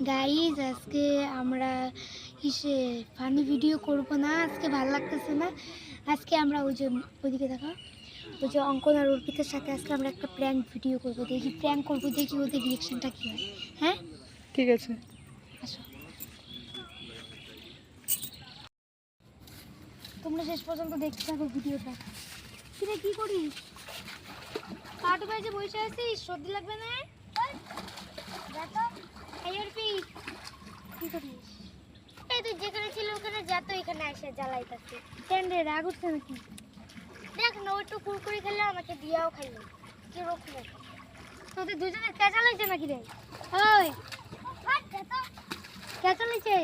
Guys আজকে আমরা funny video করব না, আজকে ভালো লাগতেছে না। আজকে আমরা ওইদিকে দেখো, ওই যে অঙ্কন আর অর্পিতার সাথে আজকে আমরা একটা প্র্যাঙ্ক ভিডিও করব। প্র্যাঙ্ক করবো, দেখি ওদের রিয়েকশনটা কী হয়। হ্যাঁ ঠিক আছে, আসো। তোমরা শেষ পর্যন্ত দেখতে থাকো ভিডিওটা। কিরে কি করিস? কাটু ভাই যে বসে আছিস, সর্দি লাগবে না? দেখো এই অর্পি কি করিস? এই তুই যেখানে ছিল ওখানে যা, তো এখানে এসে জ্বালাইতাছে। কেন রে, রাগ উঠছে নাকি? দেখ না, একটু কুরকুরি খেলে আমাকে দিয়াও খাইনি। কি রকম তোদের দুজনের কেঁচা লাগছে নাকি রে? ওই কেঁচা লাগছে?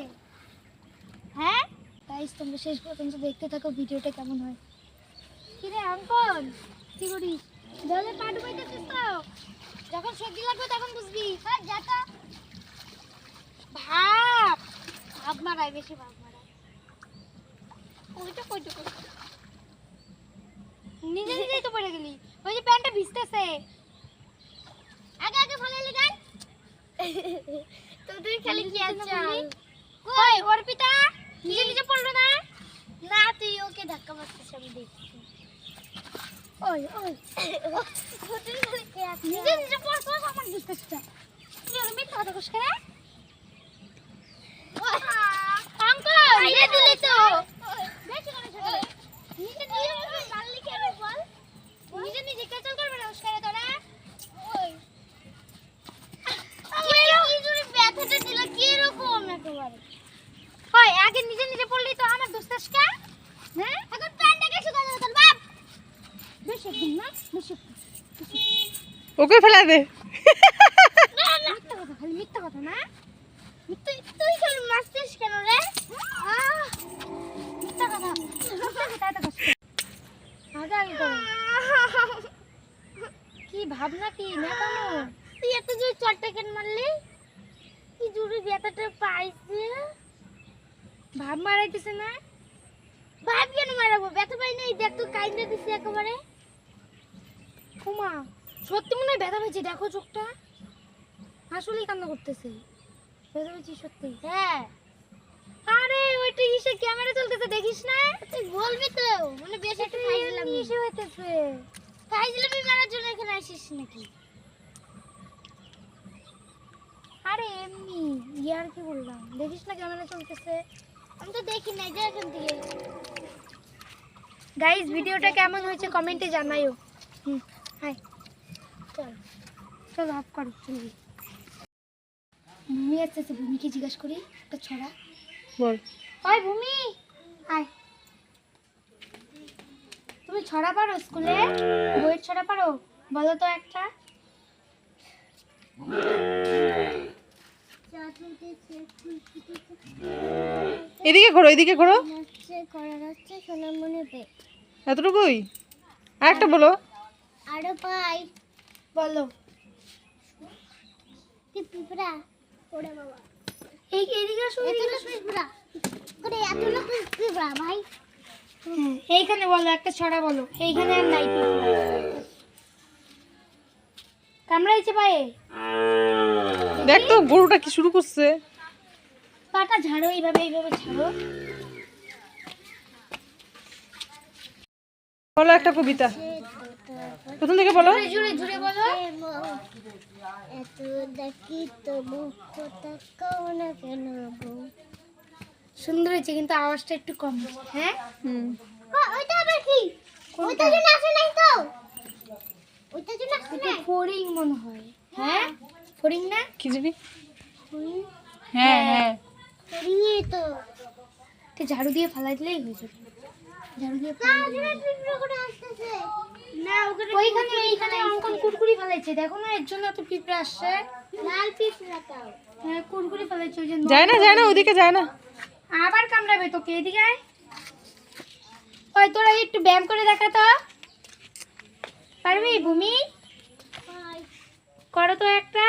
হ্যাঁ গাইস, তোমরা শেষ পর্যন্ত দেখতে থাকো ভিডিওটা কেমন হয়। কি রে অঙ্কন কি করিস? জলে পা ডুবাইতেছিস তো? যখন সর্দি লাগবে তখন বুঝবি। হ্যাঁ যা তো। ভাব ভাব মারায়, বেশি ভাব মারায়। ওইটা কইতে কই নিজে নিজেই তো পড়ে গেলি। ওই যে প্যান্টটা ভিজতেছে, আগে আগে ফলাইলি গান। তো তুই খালি কি আচ্ছা কই অর্পিতা নিজে নিজে পড়লো না? না তুই ওকে ধাক্কা মারছিস, আমি দেখছি। ওই ওই তুই খালি কি আচ্ছা নিজে নিজে পড়ছো, আমার বুঝতেছিস না। তুই ওর মিথ্যা কথা কইস কেন? অঙ্কন দিয়ে দিলি তো। বেশি করে ছোট নিজে নিজে মারলি কেন বল? নিজে নিজে কেচাল করবে না উস্কারে তোরা। ওই কি জোরে ব্যথাটা দিল, কি রকম একেবারে। হয় আগে নিজে নিজে পড়লি তো আমার দোস্তাস কা? হ্যাঁ এখন প্যান্টটাকে শুকা দাও তোর বাপ। বেশি দিন না, বেশি ওকে ফেলা দে। না না মিথ্যা কথা, খালি মিথ্যা কথা না। তুই তুই খালি মারছিস কেন রে? মিথ্যা কথা, মিথ্যা কথা এত কষ্ট আগে আগে করো। কি ভাবনা কি না কেন? তুই এত জোরে চটটা কেন মারলি? কি জোরে ব্যথাটা পাইছে। ভাব মারাইতেছে না? ভাব কেন মারাবো? ব্যথা পাই না, এই দেখ তো কাইন্দা দিছে একেবারে। ওমা সত্যি মনে হয় ব্যথা পেয়েছে, দেখো চোখটা আসলেই কান্না করতেছে। ব্যথা পেয়েছি সত্যি? হ্যাঁ। আরে ওইটা কিসে ক্যামেরা চলতেছে দেখিস না? তুই বলবি তো, মানে বেশি একটু খাইছিলাম ইসে হইতেছে। খাইছিলাম মারার জন্য এখানে আসিস নাকি? আরে এমনি ইয়ার কি বললাম, দেখিস না ক্যামেরা চলতেছে? আমি তো দেখি নাই, যে এখান থেকে। গাইস ভিডিওটা কেমন হয়েছে কমেন্টে জানাইও। হাই চল চল অফ কর। ভূমি আসতেছে, ভূমিকে জিজ্ঞাসা করি একটা ছড়া বল। ওই ভূমি আয়, তুমি ছড়া পারো? স্কুলে বইয়ের ছড়া পারো? বলো তো একটা। এদিকে ঘোরো, এদিকে ঘোরো। সোনামণি পে এতটুকুই, আর একটা বলো। আরো পাই বলো। কি পিঁপড়া ওরে বাবা, এই এদিকে আসো, এদিকে আসো। পিঁপড়া করে এত লোক পিঁপড়া ভাই। হ্যাঁ এইখানে বলো একটা ছড়া বলো। এইখানে আর নাই পিঁপড়া। কামড়াইছে পায়ে। দেখ তো গরুটা কি শুরু করছে। পাটা ঝাড়ো, এইভাবে এইভাবে ঝাড়ো। বলো একটা কবিতা, প্রথম থেকে বলো। জোরে জোরে বলো। এত দেখি তো মুখ তাকাও না কেন গো। সুন্দর হয়েছে কিন্তু আওয়াজটা একটু কম। হ্যাঁ ওইটা আবার কি? ওইটা জন্য আসে নাই তো, ওইটা জন্য আসে নাই। ফড়িং মনে হয়। হ্যাঁ ফড়িং না কি জানি। ফড়িং। হ্যাঁ হ্যাঁ ফড়িংই তো। তে ঝাড়ু দিয়ে ফালাই দিলেই হয়ে যাবে। ঝাড়ু দিয়ে ফালাই করে আসতেছে না, ওইখানে এইখানে অঙ্কন কুরকুরি ফেলাইছে, দেখো না এর জন্য এত পিঁপড়া আসছে। লাল পিঁপড়াটাও হ্যাঁ কুরকুরি ফেলাইছে ওই জন্য। যায় না যায় না, ওদিকে যায় না। আবার কামড়াবে তোকে, এদিকে আয়। ওই তোরা একটু ব্যায়াম করে দেখা তো, পারবি ভূমি? করো তো একটা।